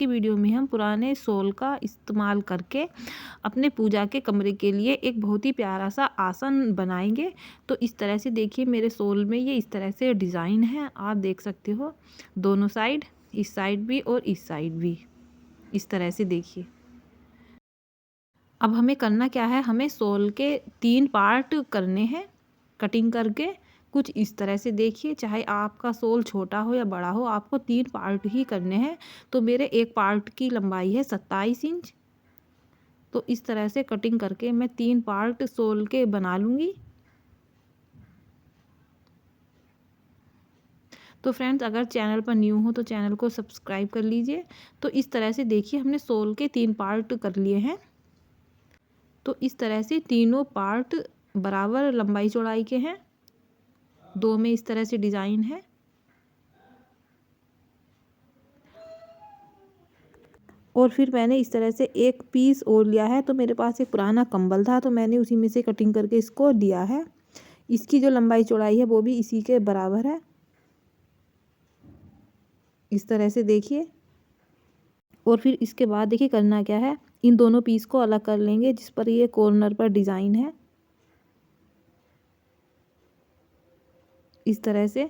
की वीडियो में हम पुराने सोल का इस्तेमाल करके अपने पूजा के कमरे के लिए एक बहुत ही प्यारा सा आसन बनाएंगे। तो इस तरह से देखिए मेरे सोल में ये इस तरह से डिज़ाइन है, आप देख सकते हो दोनों साइड, इस साइड भी और इस साइड भी इस तरह से देखिए। अब हमें करना क्या है, हमें सोल के 3 पार्ट करने हैं कटिंग करके कुछ इस तरह से देखिए। चाहे आपका सोल छोटा हो या बड़ा हो, आपको 3 पार्ट ही करने हैं। तो मेरे एक पार्ट की लंबाई है 27 इंच। तो इस तरह से कटिंग करके मैं 3 पार्ट सोल के बना लूँगी। तो फ्रेंड्स, अगर चैनल पर न्यू हो तो चैनल को सब्सक्राइब कर लीजिए। तो इस तरह से देखिए हमने सोल के 3 पार्ट कर लिए हैं। तो इस तरह से तीनों पार्ट बराबर लंबाई चौड़ाई के हैं। 2 में इस तरह से डिज़ाइन है। और फिर मैंने इस तरह से एक पीस और लिया है। तो मेरे पास एक पुराना कंबल था, तो मैंने उसी में से कटिंग करके इसको दिया है। इसकी जो लंबाई चौड़ाई है वो भी इसी के बराबर है, इस तरह से देखिए। और फिर इसके बाद देखिए करना क्या है, इन दोनों पीस को अलग कर लेंगे जिस पर ये कॉर्नर पर डिज़ाइन है, इस तरह से।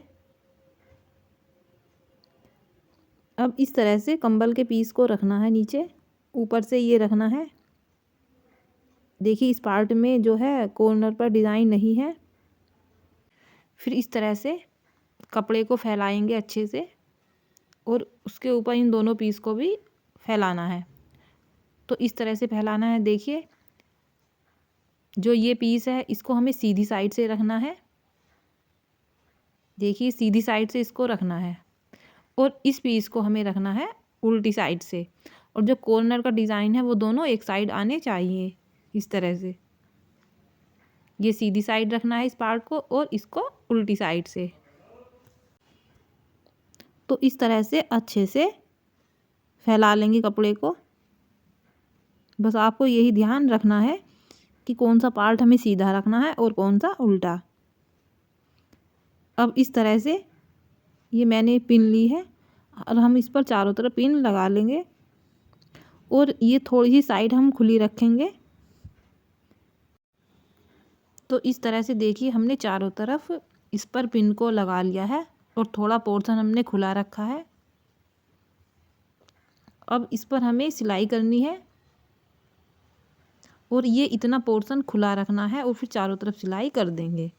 अब इस तरह से कंबल के पीस को रखना है नीचे, ऊपर से ये रखना है। देखिए इस पार्ट में जो है कॉर्नर पर डिज़ाइन नहीं है। फिर इस तरह से कपड़े को फैलाएंगे अच्छे से और उसके ऊपर इन दोनों पीस को भी फैलाना है। तो इस तरह से फैलाना है। देखिए जो ये पीस है इसको हमें सीधी साइड से रखना है। देखिए सीधी साइड से इसको रखना है और इस पीस को हमें रखना है उल्टी साइड से। और जो कॉर्नर का डिज़ाइन है वो दोनों एक साइड आने चाहिए, इस तरह से। ये सीधी साइड रखना है इस पार्ट को और इसको उल्टी साइड से। तो इस तरह से अच्छे से फैला लेंगे कपड़े को। बस आपको यही ध्यान रखना है कि कौन सा पार्ट हमें सीधा रखना है और कौन सा उल्टा। अब इस तरह से ये मैंने पिन ली है और हम इस पर चारों तरफ पिन लगा लेंगे और ये थोड़ी सी साइड हम खुली रखेंगे। तो इस तरह से देखिए हमने चारों तरफ इस पर पिन को लगा लिया है और थोड़ा पोर्शन हमने खुला रखा है। अब इस पर हमें सिलाई करनी है और ये इतना पोर्शन खुला रखना है और फिर चारों तरफ सिलाई कर देंगे।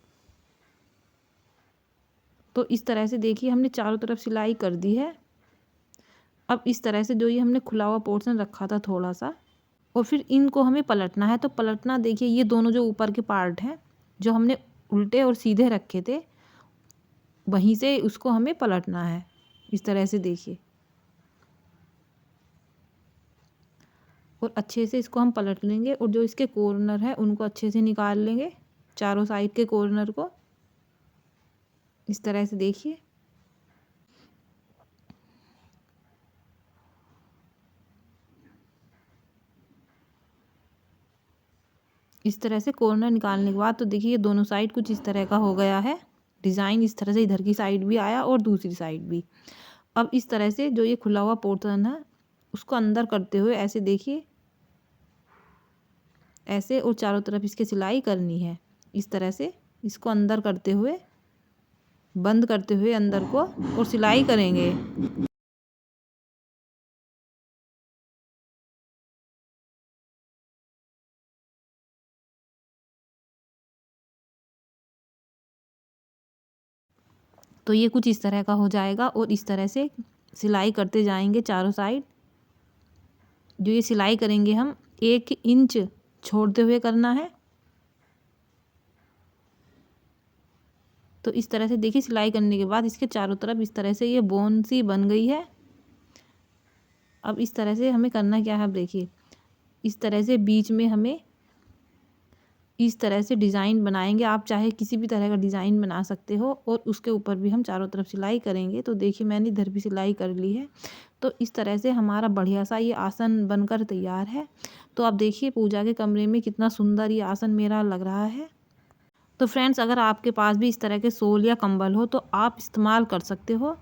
तो इस तरह से देखिए हमने चारों तरफ सिलाई कर दी है। अब इस तरह से जो ये हमने खुला हुआ पोर्शन रखा था थोड़ा सा, और फिर इनको हमें पलटना है। तो पलटना देखिए ये दोनों जो ऊपर के पार्ट हैं जो हमने उल्टे और सीधे रखे थे, वहीं से उसको हमें पलटना है, इस तरह से देखिए। और अच्छे से इसको हम पलट लेंगे और जो इसके कॉर्नर है उनको अच्छे से निकाल लेंगे, चारों साइड के कॉर्नर को, इस तरह से देखिए। इस तरह से कॉर्नर निकालने के बाद तो देखिए ये दोनों साइड कुछ इस तरह का हो गया है डिज़ाइन। इस तरह से इधर की साइड भी आया और दूसरी साइड भी। अब इस तरह से जो ये खुला हुआ पोर्शन है उसको अंदर करते हुए ऐसे देखिए, ऐसे, और चारों तरफ इसके सिलाई करनी है इस तरह से। इसको अंदर करते हुए, बंद करते हुए अंदर को, और सिलाई करेंगे। तो ये कुछ इस तरह का हो जाएगा और इस तरह से सिलाई करते जाएंगे चारों साइड। जो ये सिलाई करेंगे हम 1 इंच छोड़ते हुए करना है। तो इस तरह से देखिए सिलाई करने के बाद इसके चारों तरफ इस तरह से ये बोन सी बन गई है। अब इस तरह से हमें करना क्या है, अब देखिए इस तरह से बीच में हमें इस तरह से डिज़ाइन बनाएंगे। आप चाहे किसी भी तरह का डिज़ाइन बना सकते हो और उसके ऊपर भी हम चारों तरफ सिलाई करेंगे। तो देखिए मैंने इधर भी सिलाई कर ली है। तो इस तरह से हमारा बढ़िया सा ये आसन बनकर तैयार है। तो आप देखिए पूजा के कमरे में कितना सुंदर ये आसन मेरा लग रहा है। तो फ्रेंड्स, अगर आपके पास भी इस तरह के सोल या कंबल हो तो आप इस्तेमाल कर सकते हो।